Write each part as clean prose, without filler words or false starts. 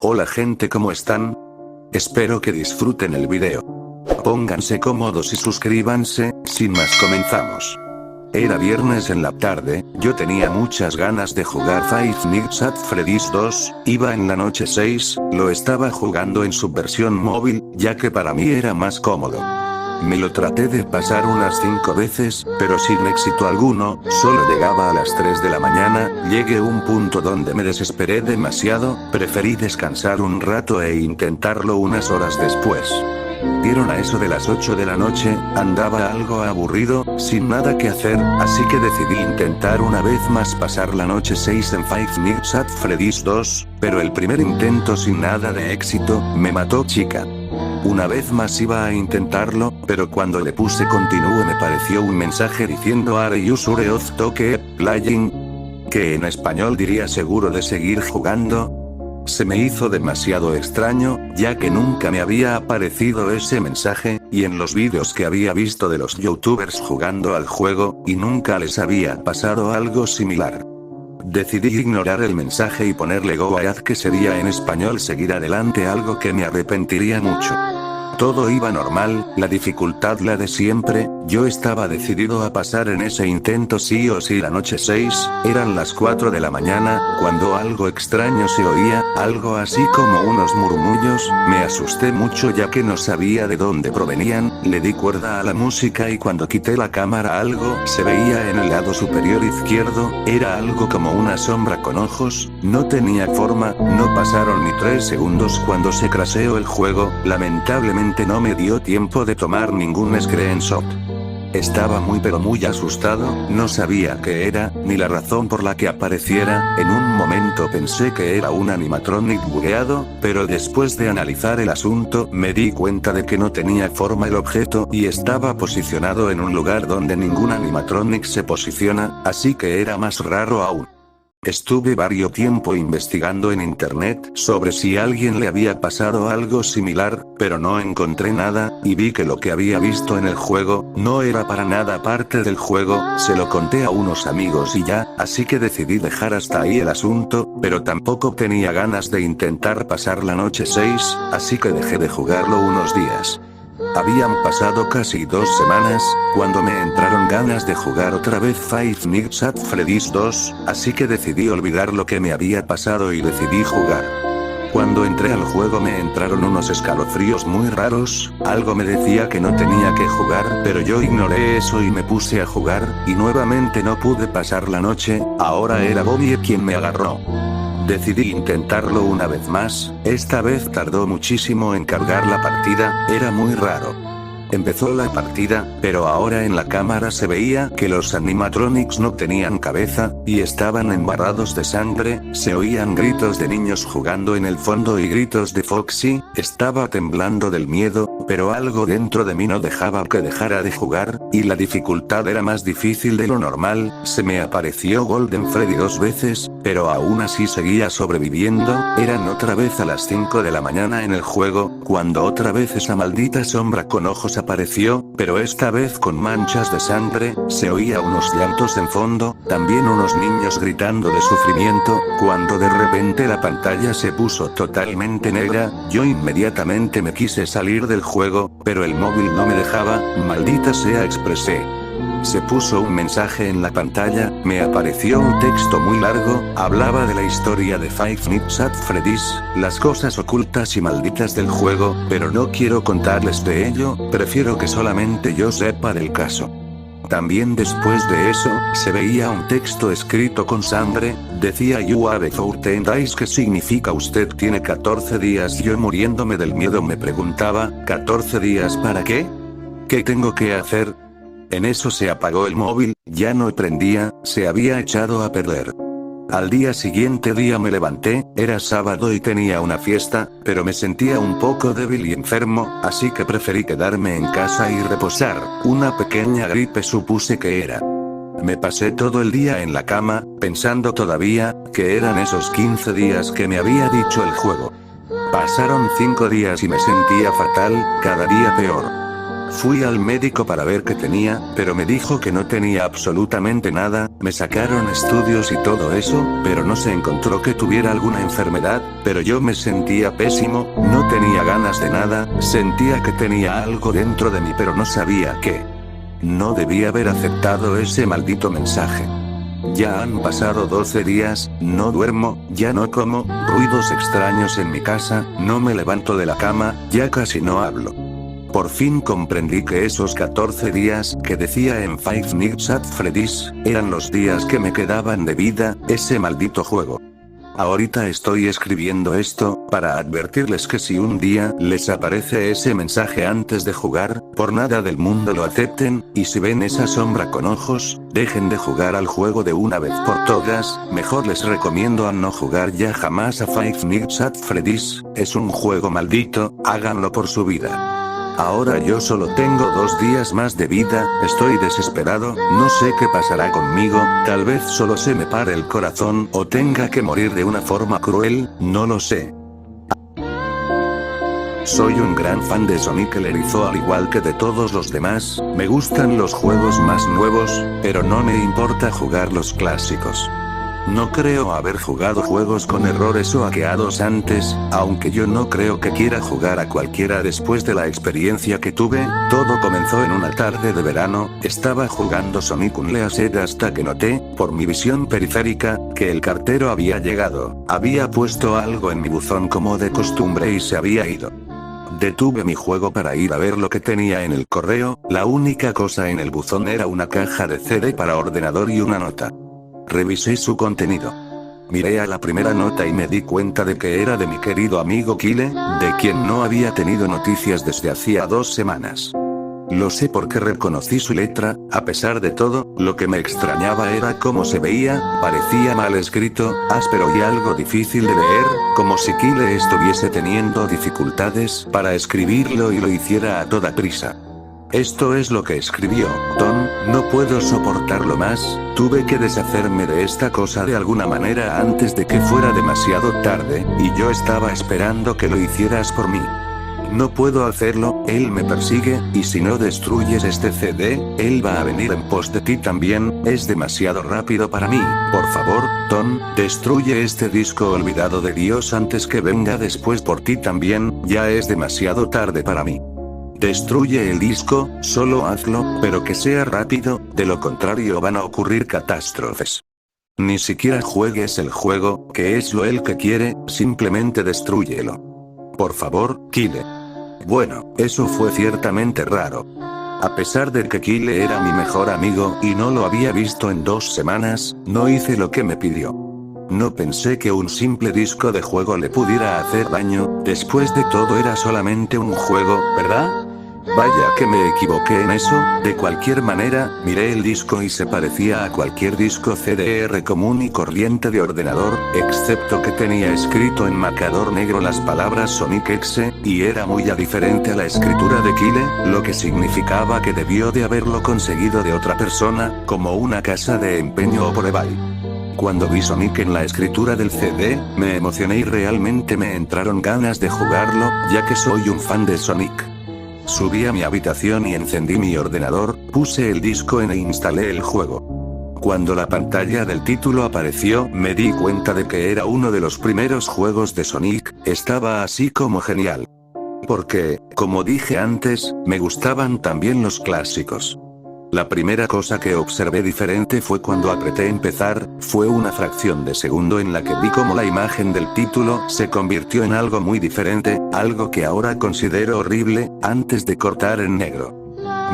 Hola gente, ¿cómo están? Espero que disfruten el video. Pónganse cómodos y suscríbanse. Sin más, comenzamos. Era viernes en la tarde, yo tenía muchas ganas de jugar Five Nights at Freddy's 2, iba en la noche 6, lo estaba jugando en su versión móvil, ya que para mí era más cómodo. Me lo traté de pasar unas 5 veces, pero sin éxito alguno, solo llegaba a las 3 de la mañana, llegué a un punto donde me desesperé demasiado, preferí descansar un rato e intentarlo unas horas después. Dieron a eso de las 8 de la noche, andaba algo aburrido, sin nada que hacer, así que decidí intentar una vez más pasar la noche 6 en Five Nights at Freddy's 2, pero el primer intento sin nada de éxito, me mató chica. Una vez más iba a intentarlo, pero cuando le puse continúo me pareció un mensaje diciendo "Are you sure of to keep playing?", que en español diría "seguro de seguir jugando". Se me hizo demasiado extraño, ya que nunca me había aparecido ese mensaje, y en los vídeos que había visto de los youtubers jugando al juego, y nunca les había pasado algo similar. Decidí ignorar el mensaje y ponerle "go ahead", que sería en español seguir adelante, algo que me arrepentiría mucho. Todo iba normal, la dificultad la de siempre, yo estaba decidido a pasar en ese intento sí o sí la noche 6, eran las 4 de la mañana, cuando algo extraño se oía, algo así como unos murmullos, me asusté mucho ya que no sabía de dónde provenían, le di cuerda a la música y cuando quité la cámara algo se veía en el lado superior izquierdo, era algo como una sombra con ojos, no tenía forma, no pasaron ni 3 segundos cuando se crasheó el juego, lamentablemente no me dio tiempo de tomar ningún screenshot. Estaba muy asustado, no sabía qué era, ni la razón por la que apareciera, en un momento pensé que era un animatronic bugueado, pero después de analizar el asunto, me di cuenta de que no tenía forma el objeto y estaba posicionado en un lugar donde ningún animatronic se posiciona, así que era más raro aún. Estuve varios tiempo investigando en internet sobre si a alguien le había pasado algo similar, pero no encontré nada, y vi que lo que había visto en el juego, no era para nada parte del juego, se lo conté a unos amigos y ya, así que decidí dejar hasta ahí el asunto, pero tampoco tenía ganas de intentar pasar la noche 6, así que dejé de jugarlo unos días. Habían pasado casi 2 semanas, cuando me entraron ganas de jugar otra vez Five Nights at Freddy's 2, así que decidí olvidar lo que me había pasado y decidí jugar. Cuando entré al juego me entraron unos escalofríos muy raros, algo me decía que no tenía que jugar, pero yo ignoré eso y me puse a jugar, y nuevamente no pude pasar la noche, ahora era Bobby quien me agarró. Decidí intentarlo una vez más, esta vez tardó muchísimo en cargar la partida, era muy raro. Empezó la partida, pero ahora en la cámara se veía que los animatronics no tenían cabeza, y estaban embarrados de sangre, se oían gritos de niños jugando en el fondo y gritos de Foxy, estaba temblando del miedo, pero algo dentro de mí no dejaba que dejara de jugar, y la dificultad era más difícil de lo normal, se me apareció Golden Freddy 2 veces, pero aún así seguía sobreviviendo, eran otra vez a las 5 de la mañana en el juego, cuando otra vez esa maldita sombra con ojos apareció, pero esta vez con manchas de sangre, se oía unos llantos en fondo, también unos niños gritando de sufrimiento, cuando de repente la pantalla se puso totalmente negra, yo inmediatamente me quise salir del juego, pero el móvil no me dejaba, maldita sea, expresé. Se puso un mensaje en la pantalla, me apareció un texto muy largo, hablaba de la historia de Five Nights at Freddy's, las cosas ocultas y malditas del juego, pero no quiero contarles de ello, prefiero que solamente yo sepa del caso. También después de eso, se veía un texto escrito con sangre, decía "You have 14 days", que significa usted tiene 14 días, yo muriéndome del miedo me preguntaba, ¿14 días para qué? ¿Qué tengo que hacer? En eso se apagó el móvil, ya no prendía, se había echado a perder. Al día siguiente me levanté, era sábado y tenía una fiesta, pero me sentía un poco débil y enfermo, así que preferí quedarme en casa y reposar, una pequeña gripe supuse que era. Me pasé todo el día en la cama, pensando todavía, que eran esos 15 días que me había dicho el juego. Pasaron 5 días y me sentía fatal, cada día peor. Fui al médico para ver qué tenía, pero me dijo que no tenía absolutamente nada, me sacaron estudios y todo eso, pero no se encontró que tuviera alguna enfermedad, pero yo me sentía pésimo, no tenía ganas de nada, sentía que tenía algo dentro de mí pero no sabía qué. No debía haber aceptado ese maldito mensaje. Ya han pasado 12 días, no duermo, ya no como, ruidos extraños en mi casa, no me levanto de la cama, ya casi no hablo. Por fin comprendí que esos 14 días que decía en Five Nights at Freddy's, eran los días que me quedaban de vida, ese maldito juego. Ahorita estoy escribiendo esto, para advertirles que si un día les aparece ese mensaje antes de jugar, por nada del mundo lo acepten, y si ven esa sombra con ojos, dejen de jugar al juego de una vez por todas, mejor les recomiendo a no jugar ya jamás a Five Nights at Freddy's, es un juego maldito, háganlo por su vida. Ahora yo solo tengo 2 días más de vida, estoy desesperado, no sé qué pasará conmigo, tal vez solo se me pare el corazón o tenga que morir de una forma cruel, no lo sé. Soy un gran fan de Sonic el Erizo al igual que de todos los demás, me gustan los juegos más nuevos, pero no me importa jugar los clásicos. No creo haber jugado juegos con errores o hackeados antes, aunque yo no creo que quiera jugar a cualquiera después de la experiencia que tuve. Todo comenzó en una tarde de verano, estaba jugando Sonic Unleashed hasta que noté, por mi visión periférica, que el cartero había llegado, había puesto algo en mi buzón como de costumbre y se había ido. Detuve mi juego para ir a ver lo que tenía en el correo, la única cosa en el buzón era una caja de CD para ordenador y una nota. Revisé su contenido. Miré a la primera nota y me di cuenta de que era de mi querido amigo Kyle, de quien no había tenido noticias desde hacía 2 semanas. Lo sé porque reconocí su letra, a pesar de todo, lo que me extrañaba era cómo se veía, parecía mal escrito, áspero y algo difícil de leer, como si Kyle estuviese teniendo dificultades para escribirlo y lo hiciera a toda prisa. Esto es lo que escribió: Tom, no puedo soportarlo más, tuve que deshacerme de esta cosa de alguna manera antes de que fuera demasiado tarde, y yo estaba esperando que lo hicieras por mí. No puedo hacerlo, él me persigue, y si no destruyes este CD, él va a venir en pos de ti también, es demasiado rápido para mí, por favor, Tom, destruye este disco olvidado de Dios antes que venga después por ti también, ya es demasiado tarde para mí. Destruye el disco, solo hazlo, pero que sea rápido, de lo contrario van a ocurrir catástrofes. Ni siquiera juegues el juego, que es lo él que quiere, simplemente destrúyelo. Por favor, Kyle. Bueno, eso fue ciertamente raro. A pesar de que Kyle era mi mejor amigo y no lo había visto en 2 semanas, no hice lo que me pidió. No pensé que un simple disco de juego le pudiera hacer daño, después de todo era solamente un juego, ¿verdad? Vaya que me equivoqué en eso, de cualquier manera, miré el disco y se parecía a cualquier disco CDR común y corriente de ordenador, excepto que tenía escrito en marcador negro las palabras Sonic X, y era muy diferente a la escritura de Kyle, lo que significaba que debió de haberlo conseguido de otra persona, como una casa de empeño o por eBay. Cuando vi Sonic en la escritura del CD, me emocioné y realmente me entraron ganas de jugarlo, ya que soy un fan de Sonic. Subí a mi habitación y encendí mi ordenador, puse el disco e instalé el juego. Cuando la pantalla del título apareció, me di cuenta de que era uno de los primeros juegos de Sonic, estaba así como genial. Porque, como dije antes, me gustaban también los clásicos. La primera cosa que observé diferente fue cuando apreté empezar, fue una fracción de segundo en la que vi cómo la imagen del título se convirtió en algo muy diferente, algo que ahora considero horrible, antes de cortar en negro.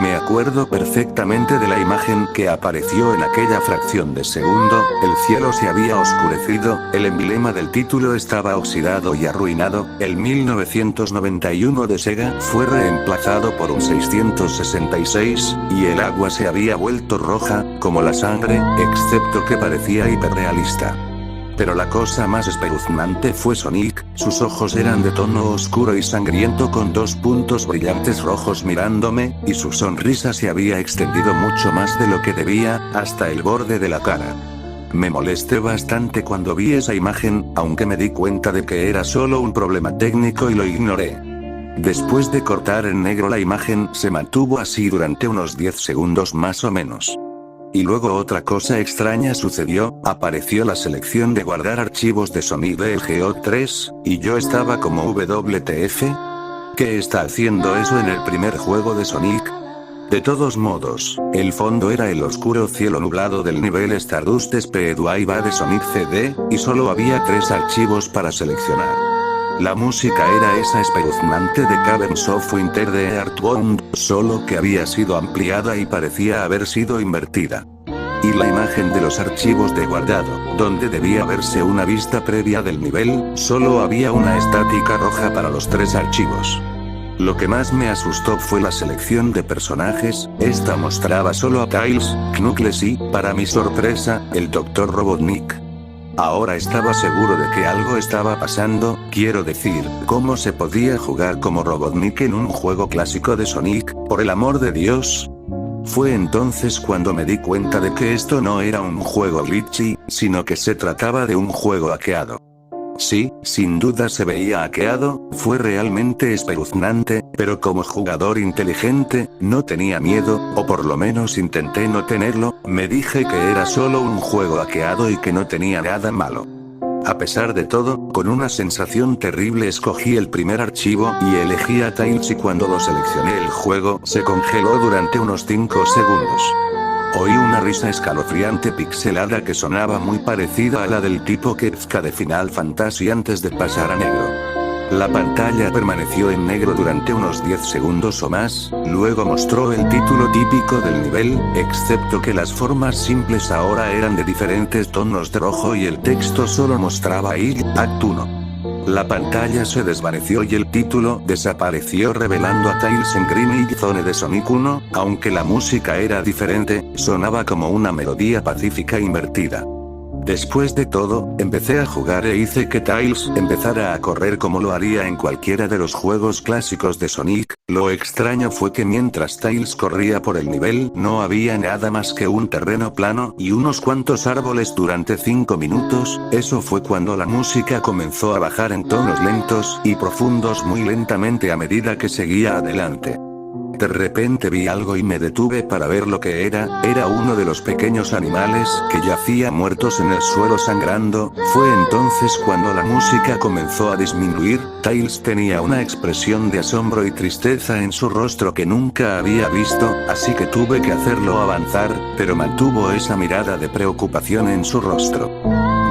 Me acuerdo perfectamente de la imagen que apareció en aquella fracción de segundo, el cielo se había oscurecido, el emblema del título estaba oxidado y arruinado, el 1991 de Sega fue reemplazado por un 666, y el agua se había vuelto roja, como la sangre, excepto que parecía hiperrealista. Pero la cosa más espeluznante fue Sonic, sus ojos eran de tono oscuro y sangriento con 2 puntos brillantes rojos mirándome, y su sonrisa se había extendido mucho más de lo que debía, hasta el borde de la cara. Me molesté bastante cuando vi esa imagen, aunque me di cuenta de que era solo un problema técnico y lo ignoré. Después de cortar en negro la imagen se mantuvo así durante unos 10 segundos más o menos. Y luego otra cosa extraña sucedió, apareció la selección de guardar archivos de Sonic DLGO 3, y yo estaba como WTF. ¿Qué está haciendo eso en el primer juego de Sonic? De todos modos, el fondo era el oscuro cielo nublado del nivel Stardust Speedway de Sonic CD, y solo había 3 archivos para seleccionar. La música era esa espeluznante de Caverns of Winter de Earthbound, solo que había sido ampliada y parecía haber sido invertida. Y la imagen de los archivos de guardado, donde debía verse una vista previa del nivel, solo había una estática roja para los 3 archivos. Lo que más me asustó fue la selección de personajes, esta mostraba solo a Tails, Knuckles y, para mi sorpresa, el Dr. Robotnik. Ahora estaba seguro de que algo estaba pasando, quiero decir, ¿cómo se podía jugar como Robotnik en un juego clásico de Sonic, por el amor de Dios? Fue entonces cuando me di cuenta de que esto no era un juego glitchy, sino que se trataba de un juego hackeado. Sí, sin duda se veía hackeado, fue realmente espeluznante, pero como jugador inteligente, no tenía miedo, o por lo menos intenté no tenerlo, me dije que era solo un juego hackeado y que no tenía nada malo. A pesar de todo, con una sensación terrible escogí el primer archivo y elegí a Tails y cuando lo seleccioné el juego se congeló durante unos 5 segundos. Oí una risa escalofriante pixelada que sonaba muy parecida a la del tipo Kefka de Final Fantasy antes de pasar a negro. La pantalla permaneció en negro durante unos 10 segundos o más, luego mostró el título típico del nivel, excepto que las formas simples ahora eran de diferentes tonos de rojo y el texto solo mostraba I, Act 1. La pantalla se desvaneció y el título desapareció revelando a Tails en Green Hill Zone de Sonic 1, aunque la música era diferente, sonaba como una melodía pacífica invertida. Después de todo, empecé a jugar e hice que Tails empezara a correr como lo haría en cualquiera de los juegos clásicos de Sonic. Lo extraño fue que mientras Tails corría por el nivel no había nada más que un terreno plano y unos cuantos árboles durante 5 minutos, eso fue cuando la música comenzó a bajar en tonos lentos y profundos muy lentamente a medida que seguía adelante. De repente vi algo y me detuve para ver lo que era uno de los pequeños animales que yacía muertos en el suelo sangrando. Fue entonces cuando la música comenzó a disminuir, Tails tenía una expresión de asombro y tristeza en su rostro que nunca había visto, así que tuve que hacerlo avanzar, pero mantuvo esa mirada de preocupación en su rostro.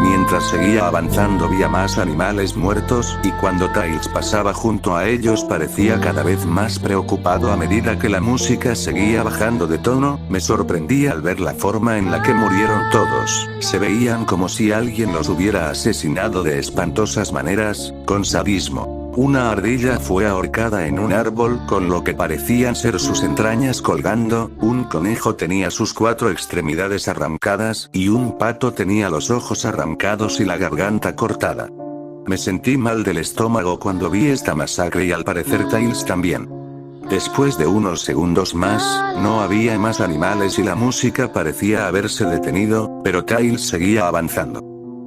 Mientras seguía avanzando vi a más animales muertos, y cuando Tails pasaba junto a ellos parecía cada vez más preocupado a medida que la música seguía bajando de tono. Me sorprendí al ver la forma en la que murieron todos, se veían como si alguien los hubiera asesinado de espantosas maneras, con sadismo. Una ardilla fue ahorcada en un árbol con lo que parecían ser sus entrañas colgando, un conejo tenía sus 4 extremidades arrancadas y un pato tenía los ojos arrancados y la garganta cortada. Me sentí mal del estómago cuando vi esta masacre y al parecer Tails también. Después de unos segundos más, no había más animales y la música parecía haberse detenido, pero Tails seguía avanzando.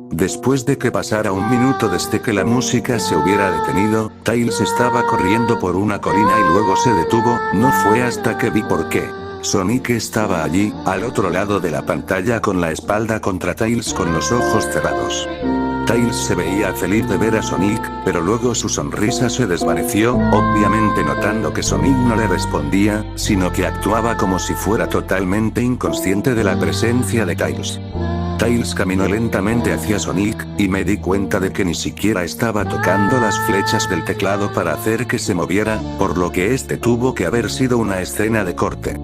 Después de que pasara un minuto desde que la música se hubiera detenido, Tails estaba corriendo por una colina y luego se detuvo, no fue hasta que vi por qué. Sonic estaba allí, al otro lado de la pantalla con la espalda contra Tails con los ojos cerrados. Tails se veía feliz de ver a Sonic, pero luego su sonrisa se desvaneció, obviamente notando que Sonic no le respondía, sino que actuaba como si fuera totalmente inconsciente de la presencia de Tails. Tails caminó lentamente hacia Sonic, y me di cuenta de que ni siquiera estaba tocando las flechas del teclado para hacer que se moviera, por lo que este tuvo que haber sido una escena de corte.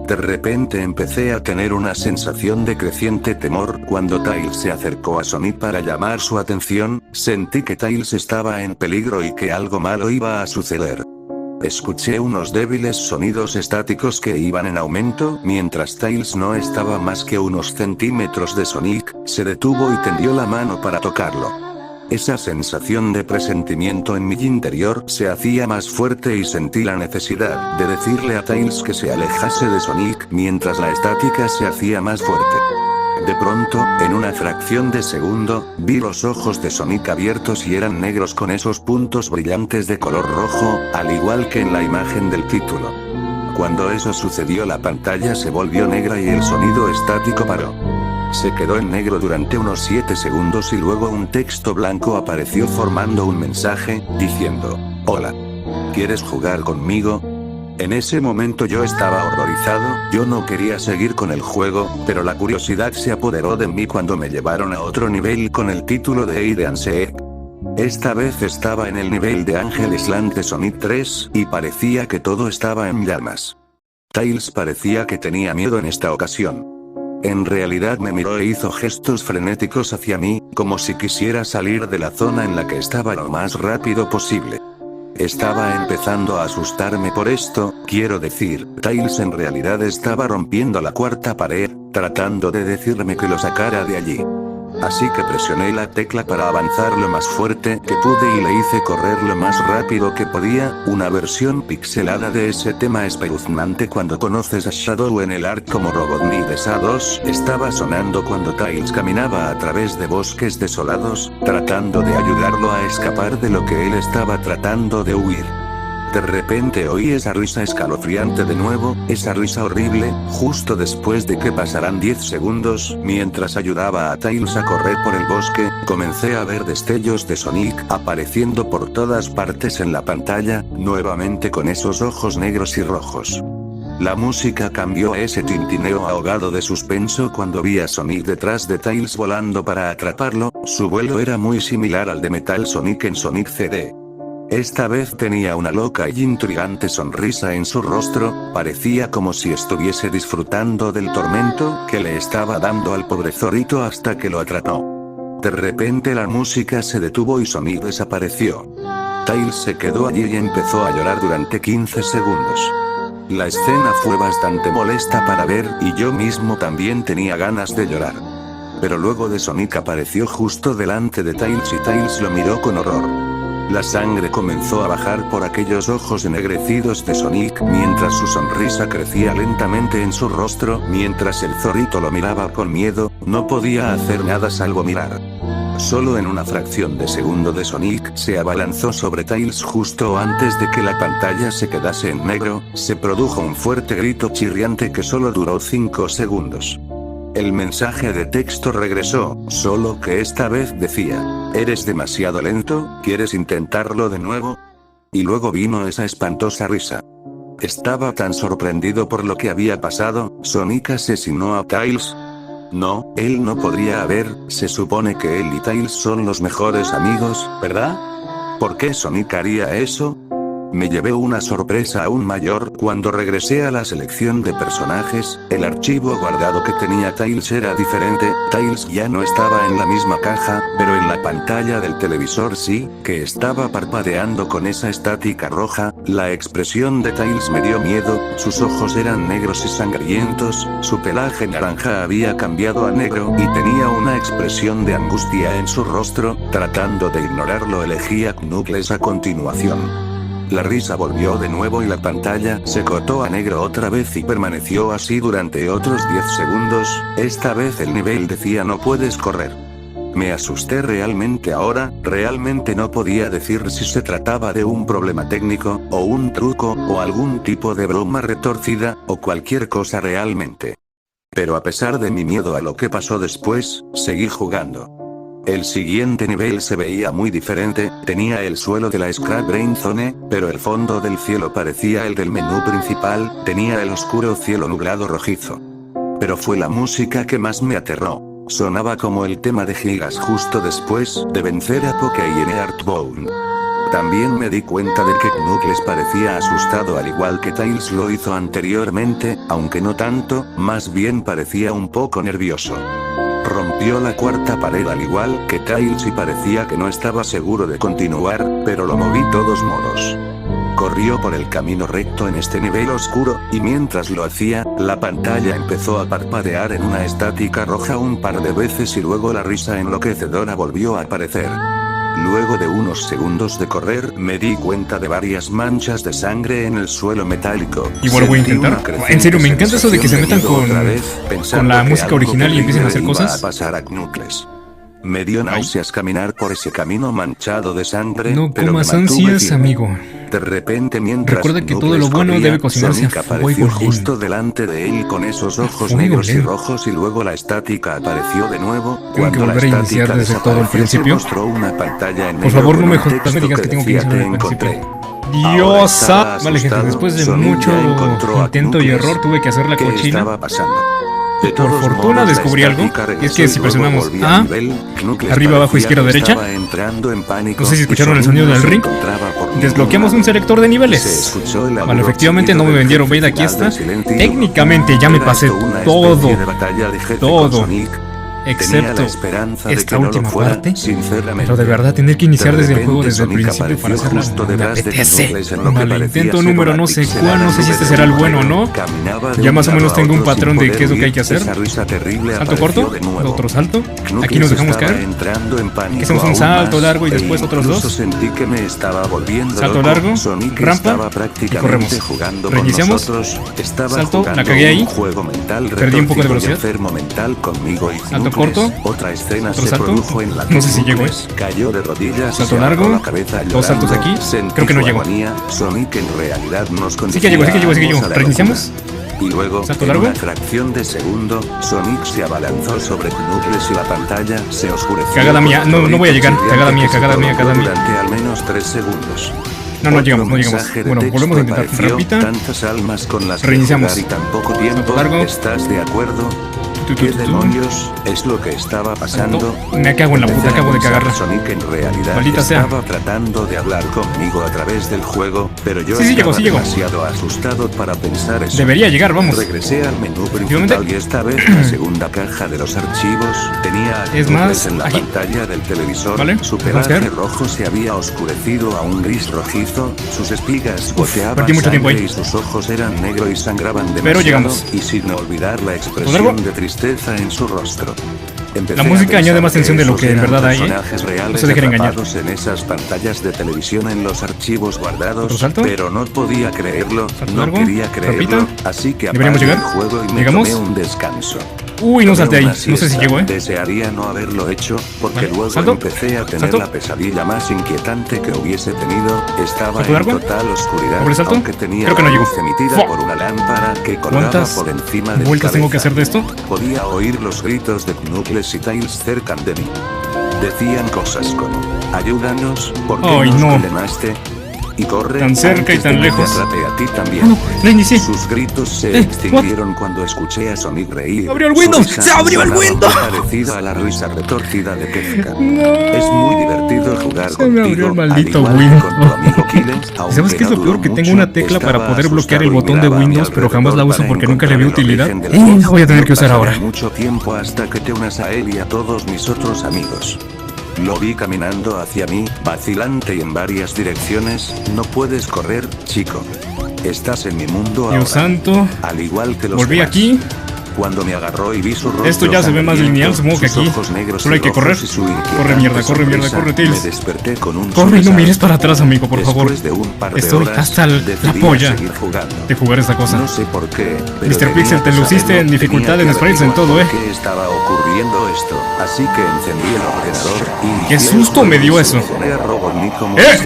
De repente empecé a tener una sensación de creciente temor cuando Tails se acercó a Sonic para llamar su atención, sentí que Tails estaba en peligro y que algo malo iba a suceder. Escuché unos débiles sonidos estáticos que iban en aumento, mientras Tails no estaba más que unos centímetros de Sonic, se detuvo y tendió la mano para tocarlo. Esa sensación de presentimiento en mi interior se hacía más fuerte y sentí la necesidad de decirle a Tails que se alejase de Sonic mientras la estática se hacía más fuerte. De pronto, en una fracción de segundo, vi los ojos de Sonic abiertos y eran negros con esos puntos brillantes de color rojo, al igual que en la imagen del título. Cuando eso sucedió, la pantalla se volvió negra y el sonido estático paró. Se quedó en negro durante unos 7 segundos y luego un texto blanco apareció formando un mensaje, diciendo: "Hola. ¿Quieres jugar conmigo?". En ese momento yo estaba horrorizado, yo no quería seguir con el juego, pero la curiosidad se apoderó de mí cuando me llevaron a otro nivel con el título de Hide and Seek. Esta vez estaba en el nivel de Angel Island de Sonic 3, y parecía que todo estaba en llamas. Tails parecía que tenía miedo en esta ocasión. En realidad me miró e hizo gestos frenéticos hacia mí, como si quisiera salir de la zona en la que estaba lo más rápido posible. Estaba empezando a asustarme por esto, quiero decir, Tails en realidad estaba rompiendo la cuarta pared, tratando de decirme que lo sacara de allí. Así que presioné la tecla para avanzar lo más fuerte que pude y le hice correr lo más rápido que podía, una versión pixelada de ese tema espeluznante cuando conoces a Shadow en el ARK como Robotnik de SA2, estaba sonando cuando Tails caminaba a través de bosques desolados, tratando de ayudarlo a escapar de lo que él estaba tratando de huir. De repente oí esa risa escalofriante de nuevo, esa risa horrible, justo después de que pasaran 10 segundos, mientras ayudaba a Tails a correr por el bosque, comencé a ver destellos de Sonic apareciendo por todas partes en la pantalla, nuevamente con esos ojos negros y rojos. La música cambió a ese tintineo ahogado de suspenso cuando vi a Sonic detrás de Tails volando para atraparlo, su vuelo era muy similar al de Metal Sonic en Sonic CD. Esta vez tenía una loca y intrigante sonrisa en su rostro, parecía como si estuviese disfrutando del tormento que le estaba dando al pobre zorrito hasta que lo atrapó. De repente la música se detuvo y Sonic desapareció. Tails se quedó allí y empezó a llorar durante 15 segundos. La escena fue bastante molesta para ver y yo mismo también tenía ganas de llorar. Pero luego de Sonic apareció justo delante de Tails y Tails lo miró con horror. La sangre comenzó a bajar por aquellos ojos ennegrecidos de Sonic mientras su sonrisa crecía lentamente en su rostro, mientras el zorrito lo miraba con miedo, no podía hacer nada salvo mirar. Solo en una fracción de segundo de Sonic se abalanzó sobre Tails justo antes de que la pantalla se quedase en negro, se produjo un fuerte grito chirriante que solo duró 5 segundos. El mensaje de texto regresó, solo que esta vez decía: "¿Eres demasiado lento? ¿Quieres intentarlo de nuevo?". Y luego vino esa espantosa risa. Estaba tan sorprendido por lo que había pasado. ¿Sonic asesinó a Tails? No, él no podría haber, se supone que él y Tails son los mejores amigos, ¿verdad? ¿Por qué Sonic haría eso? Me llevé una sorpresa aún mayor cuando regresé a la selección de personajes, el archivo guardado que tenía Tails era diferente, Tails ya no estaba en la misma caja, pero en la pantalla del televisor sí, que estaba parpadeando con esa estática roja. La expresión de Tails me dio miedo, sus ojos eran negros y sangrientos, su pelaje naranja había cambiado a negro y tenía una expresión de angustia en su rostro, tratando de ignorarlo elegía Knuckles a continuación. La risa volvió de nuevo y la pantalla se cortó a negro otra vez y permaneció así durante otros 10 segundos, esta vez el nivel decía no puedes correr. Me asusté realmente ahora, realmente no podía decir si se trataba de un problema técnico, o un truco, o algún tipo de broma retorcida, o cualquier cosa realmente. Pero a pesar de mi miedo a lo que pasó después, seguí jugando. El siguiente nivel se veía muy diferente, tenía el suelo de la Scrap Brain Zone, pero el fondo del cielo parecía el del menú principal, tenía el oscuro cielo nublado rojizo. Pero fue la música que más me aterró. Sonaba como el tema de Gigas justo después de vencer a Poké y en Earthbound. También me di cuenta de que Knuckles parecía asustado al igual que Tails lo hizo anteriormente, aunque no tanto, más bien parecía un poco nervioso. Rompió la cuarta pared al igual que Tails y parecía que no estaba seguro de continuar, pero lo moví todos modos. Corrió por el camino recto en este nivel oscuro, y mientras lo hacía, la pantalla empezó a parpadear en una estática roja un par de veces y luego la risa enloquecedora volvió a aparecer. Luego de unos segundos de correr, me di cuenta de varias manchas de sangre en el suelo metálico. Igual voy a intentar. En serio, me encanta eso de que se metan con la música original y empiecen a hacer cosas. Me dio náuseas caminar por ese camino manchado de sangre. No comas ansias, amigo. De repente, mientras recuerda que todo lo bueno debe cocinarse a fuego lento. Justo delante de él con esos ojos negros y rojos, y luego la estática apareció de nuevo. Tengo que volver a iniciar desde todo el principio. Por favor, no me digas que tengo que iniciar desde el principio. Diosa. Vale, gente, después de mucho intento y error tuve que hacer la cochina. Por fortuna descubrí algo, y es que si presionamos A, arriba, abajo, izquierda, derecha, no sé si escucharon el sonido del ring, desbloqueamos un selector de niveles. Vale, efectivamente no me vendieron Bait, aquí está. Técnicamente ya me pasé todo, excepto esta última parte, pero de verdad tener que iniciar desde el juego desde el principio para hacerla me apetece. Vale, intento número no sé cuál, no sé si este será el bueno o no. Ya más o menos tengo un patrón de qué es lo que hay que hacer. Salto corto, otro salto, aquí nos dejamos caer, hacemos un salto largo y después otros dos. Salto largo, rampa y corremos. Reiniciamos, salto, la cagué ahí, perdí un poco de velocidad. Salto corto, otra escena otro se salto, produjo en la no sé si llego, cayó de rodillas, salto largo, dos saltos aquí, creo que no llego. Sonic en realidad nos sí que llego, reiniciamos. Y luego, salto largo, en una fracción de segundo, Sonic se abalanzó sobre Knuckles y la pantalla se oscureció. Cagada mía, no voy a llegar, cagada mía. Durante al menos 3 segundos. No llegamos. Bueno, volvemos a intentar. Repita. Reiniciamos. Y tan poco tiempo. Salto largo. ¿Estás de acuerdo? ¿Qué demonios es lo que estaba pasando? Me cago en la puta, acabo de cagarla. Sonic en realidad maldita estaba tratando de hablar conmigo a través del juego, pero yo sí estaba llego. demasiado asustado para pensar eso. Debería llegar, vamos. Regresé al menú principal y esta vez la segunda caja de los archivos tenía es más en la aquí. pantalla del televisor. ¿Vale? Su pelaje rojo se había oscurecido a un gris rojizo, sus espigas goteaban perdí mucho tiempo ahí. y sus ojos eran negros y sangraban demasiado. Pero llegamos. Y sin olvidar la expresión de tristeza en su rostro. La música añade más tensión de lo que en verdad hay, no se dejen engañar. En esas pantallas de televisión en los archivos guardados, pero no podía creerlo, no quería creerlo, así que apagué el juego y me tomé un descanso. Uy, no salté ahí, no sé si llego, Desearía no haberlo hecho, porque luego empecé a tener la pesadilla más inquietante que hubiese tenido. Estaba en total oscuridad, aunque tenía la luz emitida por una lámpara que colgaba por encima de mi vueltas tengo que hacer de esto? Podía oír los gritos de Knuckles y Tails cerca de mí. Decían cosas como: ayúdanos, ¿por qué nos condenaste? Y corre tan cerca y tan lejos. A ti también. Reinicié. Sus gritos se extinguieron cuando escuché a Sonic reír. ¡Abrió el Windows! ¡Se abrió el Windows! Parecida a la risa retorcida de Kefka. Es muy divertido jugar contigo. Se me abrió el maldito Windows. ¿Sabes qué es lo peor? Que tengo una tecla para poder bloquear el botón de Windows, pero jamás la uso porque nunca le vi utilidad. La voy a tener que usar ahora. Mucho tiempo hasta que te unas a él y a todos mis otros amigos. Lo vi caminando hacia mí, vacilante y en varias direcciones. No puedes correr, chico. Estás en mi mundo ahora. Dios santo. Al igual que los volví demás. Aquí. Cuando me agarró y vi su rostro, esto ya se ve más lineal, supongo que aquí solo hay que correr. Corre mierda, Tails. Me desperté con un corre y no mires para atrás, amigo, por favor. Estoy hasta la polla de jugar esta cosa. No sé por qué, Mr. Pixel, te luciste en dificultad en sprites en todo, ¿Qué estaba ocurriendo esto? Así que encendí el ordenador y... ¡Qué susto me dio eso!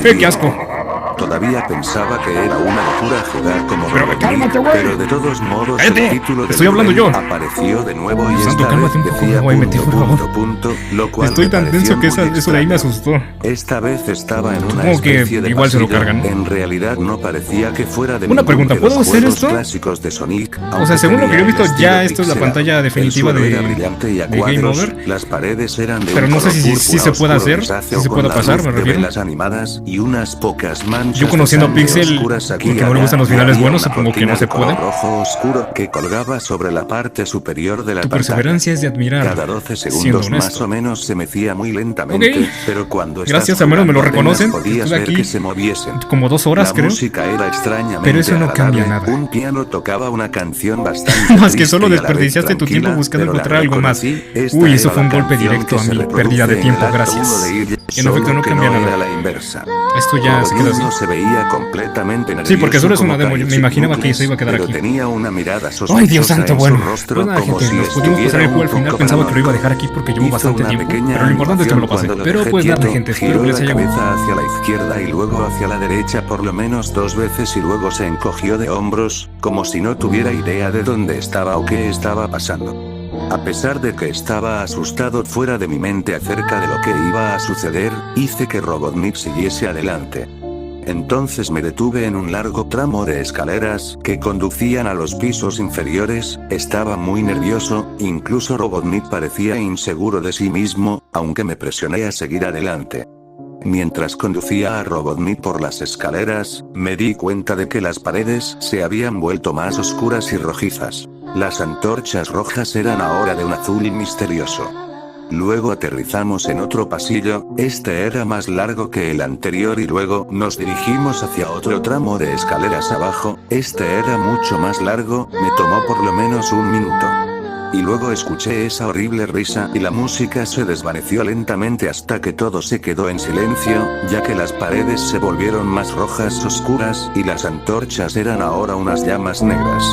¡Qué asco! Todavía pensaba que era una locura jugar como Robotnik, pero de todos modos el título estoy hablando yo. Apareció de nuevo y Santo, cálmate un poco, punto, lo cual estoy tan tenso que eso de ahí me asustó. Esta vez estaba en una especie de igual se lo cargan. En realidad no parecía que fuera de una pregunta, ¿puedo hacer esto? Clásicos de Sonic, o sea, según lo que yo he visto, ya esto es la pantalla definitiva de Game Over. Las paredes eran de pero no sé si se puede hacer, si se puede pasar, me refiero. Animadas y unas pocas manos Yo conociendo a Pixel, porque no le gustan los finales buenos, supongo que no se puede. Rojo oscuro que colgaba sobre la parte superior de la pantalla. Tu perseverancia es de admirar. Cada 12 segundos más o menos se mecía muy lentamente, pero cuando gracias, al menos me lo reconocen. Podías ver que se moviesen. Como 2 horas, creo. La música era extrañamente pero eso no cambia nada. Un piano tocaba una canción bastante más que solo desperdiciaste tu tiempo buscando encontrar algo más. Uy, eso fue un golpe directo a mi pérdida de tiempo, gracias. En efecto, no cambia nada. Esto ya se queda así. Se veía completamente nervioso. Sí, porque solo es una demo. Me imaginaba que eso iba a quedar aquí. Tenía una mirada ¡ay, Dios santo! Bueno, pues nada, gente, nos pudimos pasar el juego al final. Pensaba que lo iba a dejar aquí porque llevo bastante tiempo, pero lo importante es que me lo pasé. Pero pues nada, gente, espero que les haya gustado. Hacia la izquierda y luego hacia la derecha por lo menos 2 veces y luego se encogió de hombros, como si no tuviera idea de dónde estaba o qué estaba pasando. A pesar de que estaba asustado fuera de mi mente acerca de lo que iba a suceder, hice que Robotnik siguiese adelante. Entonces me detuve en un largo tramo de escaleras que conducían a los pisos inferiores. Estaba muy nervioso, incluso Robotnik parecía inseguro de sí mismo, aunque me presioné a seguir adelante. Mientras conducía a Robotnik por las escaleras, me di cuenta de que las paredes se habían vuelto más oscuras y rojizas. Las antorchas rojas eran ahora de un azul misterioso. Luego aterrizamos en otro pasillo, este era más largo que el anterior y luego nos dirigimos hacia otro tramo de escaleras abajo, este era mucho más largo, me tomó por lo menos 1 minuto. Y luego escuché esa horrible risa y la música se desvaneció lentamente hasta que todo se quedó en silencio, ya que las paredes se volvieron más rojas oscuras y las antorchas eran ahora unas llamas negras.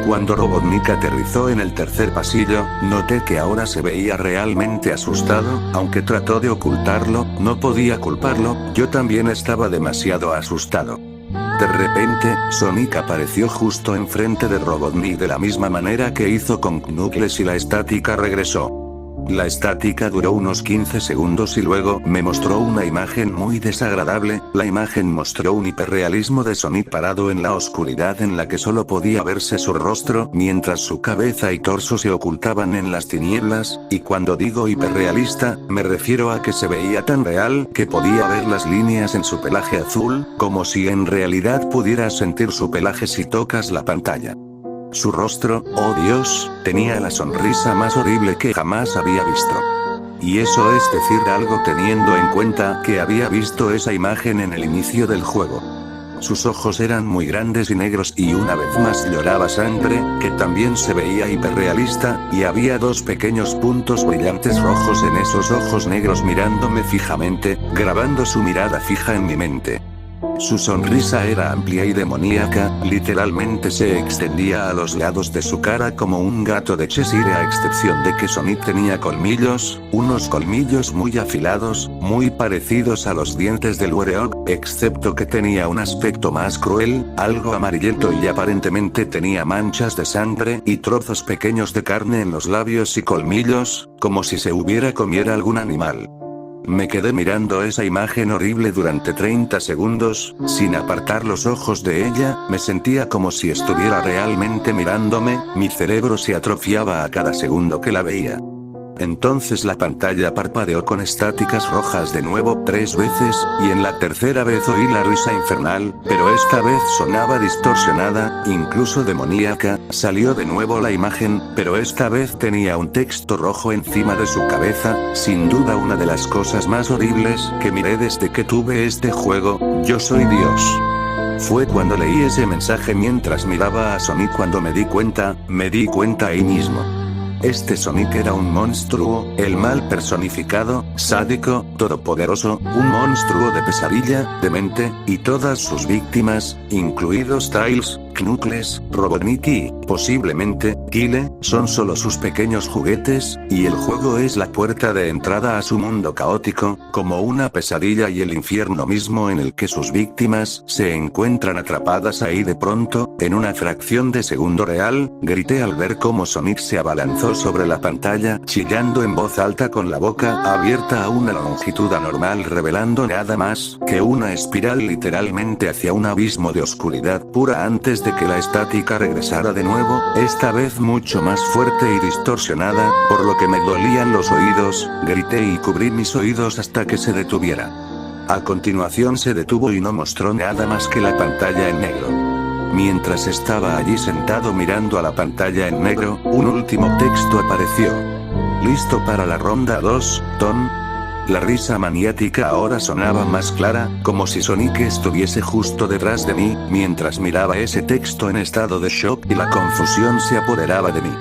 Cuando Robotnik aterrizó en el tercer pasillo, noté que ahora se veía realmente asustado, aunque trató de ocultarlo, no podía culparlo, yo también estaba demasiado asustado. De repente, Sonic apareció justo enfrente de Robotnik de la misma manera que hizo con Knuckles y la estática regresó. La estática duró unos 15 segundos y luego me mostró una imagen muy desagradable. La imagen mostró un hiperrealismo de Sonic parado en la oscuridad en la que solo podía verse su rostro, mientras su cabeza y torso se ocultaban en las tinieblas, y cuando digo hiperrealista, me refiero a que se veía tan real que podía ver las líneas en su pelaje azul, como si en realidad pudieras sentir su pelaje si tocas la pantalla. Su rostro, oh Dios, tenía la sonrisa más horrible que jamás había visto. Y eso es decir algo teniendo en cuenta que había visto esa imagen en el inicio del juego. Sus ojos eran muy grandes y negros y una vez más lloraba sangre, que también se veía hiperrealista, y había 2 pequeños puntos brillantes rojos en esos ojos negros mirándome fijamente, grabando su mirada fija en mi mente. Su sonrisa era amplia y demoníaca, literalmente se extendía a los lados de su cara como un gato de Cheshire a excepción de que Sonic tenía colmillos, unos colmillos muy afilados, muy parecidos a los dientes del Warthog, excepto que tenía un aspecto más cruel, algo amarillento y aparentemente tenía manchas de sangre y trozos pequeños de carne en los labios y colmillos, como si se hubiera comido algún animal. Me quedé mirando esa imagen horrible durante 30 segundos, sin apartar los ojos de ella, me sentía como si estuviera realmente mirándome, mi cerebro se atrofiaba a cada segundo que la veía. Entonces la pantalla parpadeó con estáticas rojas de nuevo 3 veces, y en la tercera vez oí la risa infernal, pero esta vez sonaba distorsionada, incluso demoníaca. Salió de nuevo la imagen, pero esta vez tenía un texto rojo encima de su cabeza, sin duda una de las cosas más horribles que miré desde que tuve este juego, yo soy Dios. Fue cuando leí ese mensaje mientras miraba a Sonic cuando me di cuenta ahí mismo. Este Sonic era un monstruo, el mal personificado, sádico, todopoderoso, un monstruo de pesadilla, demente, y todas sus víctimas, incluidos Tails, Knuckles, Robotnik y, posiblemente, Kyle, son solo sus pequeños juguetes, y el juego es la puerta de entrada a su mundo caótico, como una pesadilla y el infierno mismo en el que sus víctimas se encuentran atrapadas ahí de pronto, en una fracción de segundo real, grité al ver cómo Sonic se abalanzó sobre la pantalla, chillando en voz alta con la boca abierta a una longitud anormal revelando nada más que una espiral literalmente hacia un abismo de oscuridad pura antes de que la estática regresara de nuevo, esta vez mucho más fuerte y distorsionada, por lo que me dolían los oídos, grité y cubrí mis oídos hasta que se detuviera. A continuación se detuvo y no mostró nada más que la pantalla en negro. Mientras estaba allí sentado mirando a la pantalla en negro, un último texto apareció. ¿Listo para la ronda 2, Tom? La risa maniática ahora sonaba más clara, como si Sonic estuviese justo detrás de mí, mientras miraba ese texto en estado de shock y la confusión se apoderaba de mí.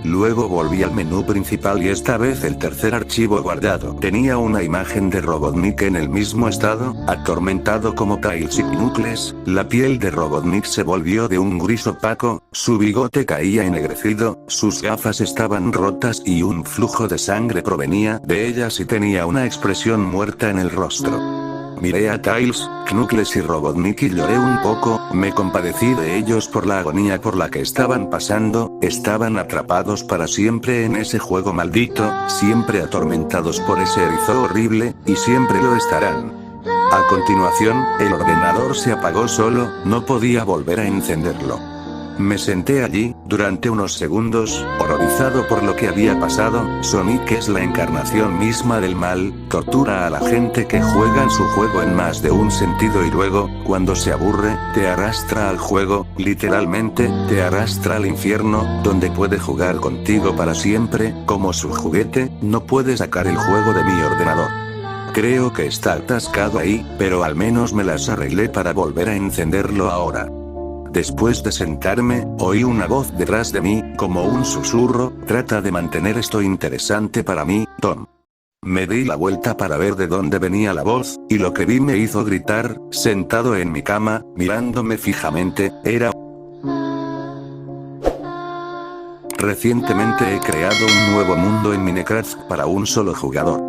Luego volví al menú principal y esta vez el tercer archivo guardado tenía una imagen de Robotnik en el mismo estado, atormentado como Tails y Knuckles. La piel de Robotnik se volvió de un gris opaco, su bigote caía ennegrecido, sus gafas estaban rotas y un flujo de sangre provenía de ellas y tenía una expresión muerta en el rostro. Miré a Tails, Knuckles y Robotnik y lloré un poco, me compadecí de ellos por la agonía por la que estaban pasando, estaban atrapados para siempre en ese juego maldito, siempre atormentados por ese erizo horrible, y siempre lo estarán. A continuación, el ordenador se apagó solo, no podía volver a encenderlo. Me senté allí, durante unos segundos, horrorizado por lo que había pasado. Sonic es la encarnación misma del mal, tortura a la gente que juega en su juego en más de un sentido y luego, cuando se aburre, te arrastra al juego, literalmente, te arrastra al infierno, donde puede jugar contigo para siempre, como su juguete, no puede sacar el juego de mi ordenador. Creo que está atascado ahí, pero al menos me las arreglé para volver a encenderlo ahora. Después de sentarme, oí una voz detrás de mí, como un susurro, trata de mantener esto interesante para mí, Tom. Me di la vuelta para ver de dónde venía la voz, y lo que vi me hizo gritar, sentado en mi cama, mirándome fijamente, era... Recientemente he creado un nuevo mundo en Minecraft para un solo jugador.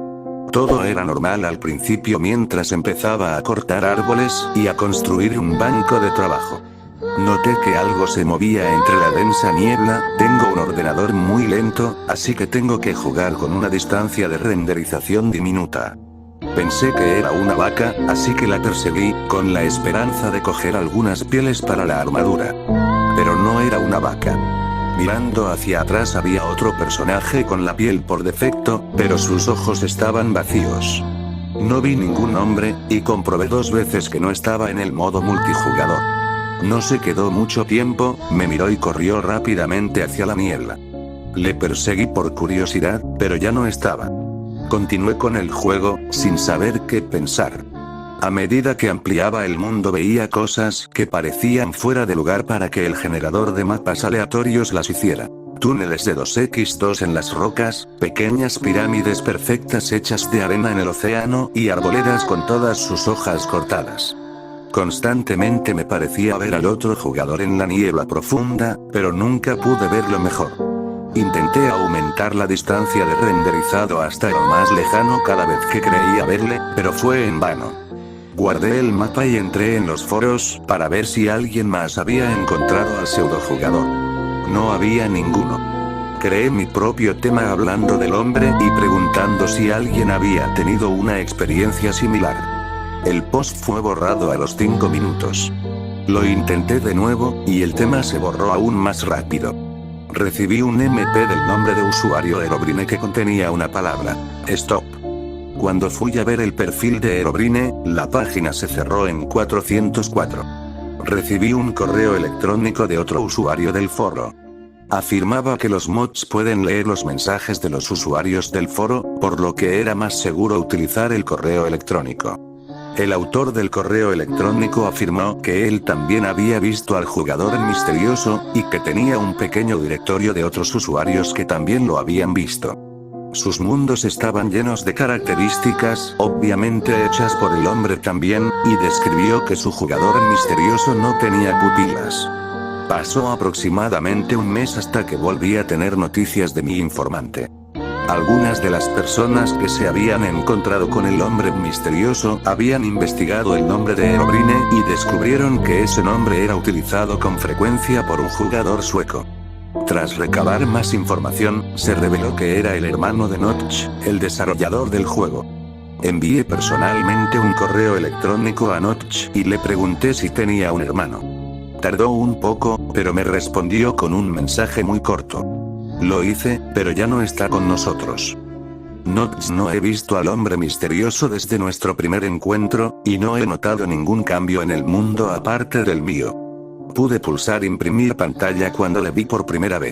Todo era normal al principio mientras empezaba a cortar árboles y a construir un banco de trabajo. Noté que algo se movía entre la densa niebla. Tengo un ordenador muy lento, así que tengo que jugar con una distancia de renderización diminuta. Pensé que era una vaca, así que la perseguí, con la esperanza de coger algunas pieles para la armadura. Pero no era una vaca. Mirando hacia atrás había otro personaje con la piel por defecto, pero sus ojos estaban vacíos. No vi ningún hombre, y comprobé 2 veces que no estaba en el modo multijugador. No se quedó mucho tiempo, me miró y corrió rápidamente hacia la niebla. Le perseguí por curiosidad, pero ya no estaba. Continué con el juego, sin saber qué pensar. A medida que ampliaba el mundo veía cosas que parecían fuera de lugar para que el generador de mapas aleatorios las hiciera. Túneles de 2x2 en las rocas, pequeñas pirámides perfectas hechas de arena en el océano y arboledas con todas sus hojas cortadas. Constantemente me parecía ver al otro jugador en la niebla profunda, pero nunca pude verlo mejor. Intenté aumentar la distancia de renderizado hasta el más lejano cada vez que creía verle, pero fue en vano. Guardé el mapa y entré en los foros para ver si alguien más había encontrado al pseudojugador. No había ninguno. Creé mi propio tema hablando del hombre y preguntando si alguien había tenido una experiencia similar. El post fue borrado a los 5 minutos. Lo intenté de nuevo, y el tema se borró aún más rápido. Recibí un MP del nombre de usuario Herobrine que contenía una palabra: stop. Cuando fui a ver el perfil de Herobrine, la página se cerró en 404. Recibí un correo electrónico de otro usuario del foro. Afirmaba que los mods pueden leer los mensajes de los usuarios del foro, por lo que era más seguro utilizar el correo electrónico. El autor del correo electrónico afirmó que él también había visto al jugador misterioso, y que tenía un pequeño directorio de otros usuarios que también lo habían visto. Sus mundos estaban llenos de características, obviamente hechas por el hombre también, y describió que su jugador misterioso no tenía pupilas. Pasó aproximadamente un mes hasta que volví a tener noticias de mi informante. Algunas de las personas que se habían encontrado con el hombre misterioso habían investigado el nombre de Herobrine y descubrieron que ese nombre era utilizado con frecuencia por un jugador sueco. Tras recabar más información, se reveló que era el hermano de Notch, el desarrollador del juego. Envié personalmente un correo electrónico a Notch y le pregunté si tenía un hermano. Tardó un poco, pero me respondió con un mensaje muy corto. Lo hice, pero ya no está con nosotros. Notes, no he visto al hombre misterioso desde nuestro primer encuentro, y no he notado ningún cambio en el mundo aparte del mío. Pude pulsar imprimir pantalla cuando le vi por primera vez.